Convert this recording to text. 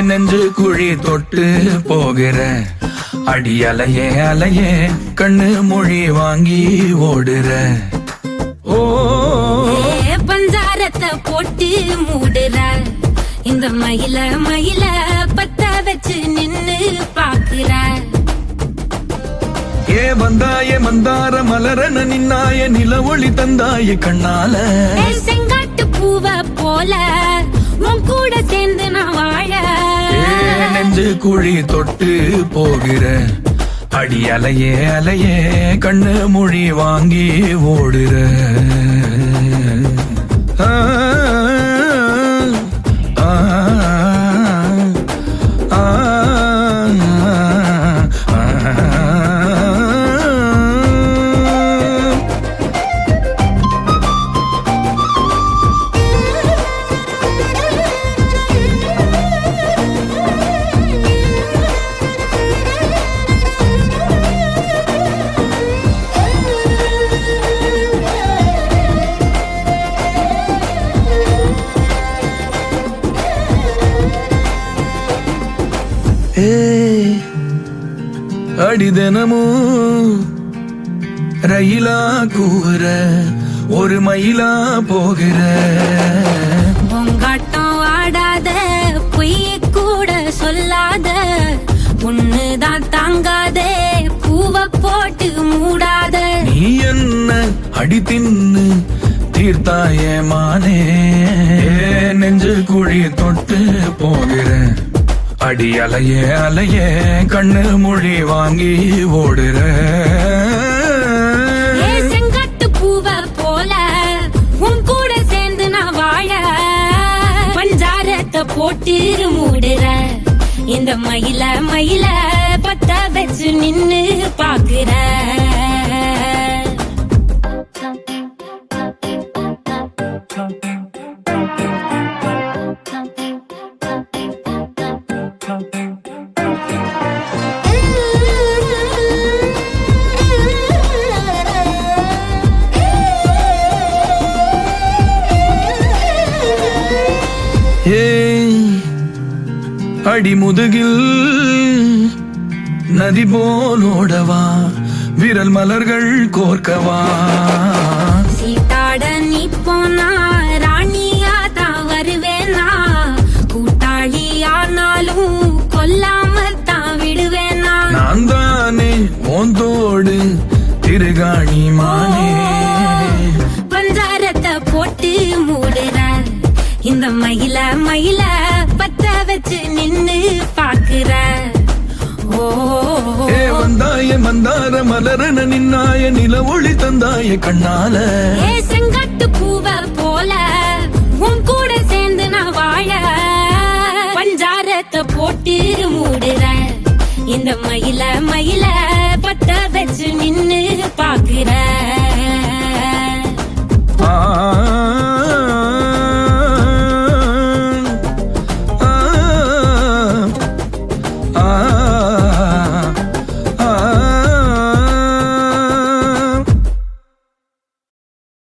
நெஞ்சு குழி தொட்டு போகிற அடி அலையே அலையே கண்ணு மொழி வாங்கி ஓடுற ஓ பஞ்சாரத்தை போட்டு மூடுற இந்த மயில மயில பத்த வச்சு நின்னு பாக்குற ஏ வந்தாய மந்தார மலரன நின்னாய நில ஒளி தந்தாய கண்ணால செங்காட்டு பூவ போல உன் கூட சேர்ந்து நான் வாழ நெஞ்சு குழி தொட்டு போகிற அடி அலையே அலையே கண்ணு மொழி வாங்கி ஓடுற அடி தினமும் ரயிலா கூற ஒரு மயிலா போகிற உங்காட்டம் ஆடாத பொய்ய கூட சொல்லாத பொண்ணுதான் தாங்காதே பூவ போட்டு மூடாத நீ என்ன அடி தின்னு தீர்த்தாய மானே நெஞ்சு குழி தொட்டு போகிற அடி அலையே அலையே கண்ணு மொழி வாங்கி ஓடுற செங்காட்டு பூவ போல உன் கூட சேர்ந்து நான் வாழ பஞ்சாரத்தை போட்டு மூடுற இந்த மயில மயில பத்த வச்சு நின்னு பாக்குற அடி முதுகில் நதி போலோடவா விரல் மலர்கள் கோர்க்கவா சீட்டாட நீ போனா ராணியா தான் வருவேனா கூட்டாளி ஆனாலும் கொல்லாம தான் விடுவேனா நான் தானே ஓந்தோடு திருகாணி மானே பஞ்சாரத்தை போட்டு மூடுற இந்த மயில மயில பத்த வச்சு நின்னு பாக்குற வந்தாய மந்தார மலரன நின்னாய நில ஒளி தந்தாய கண்ணால செங்காட்டு பூவ போல உன்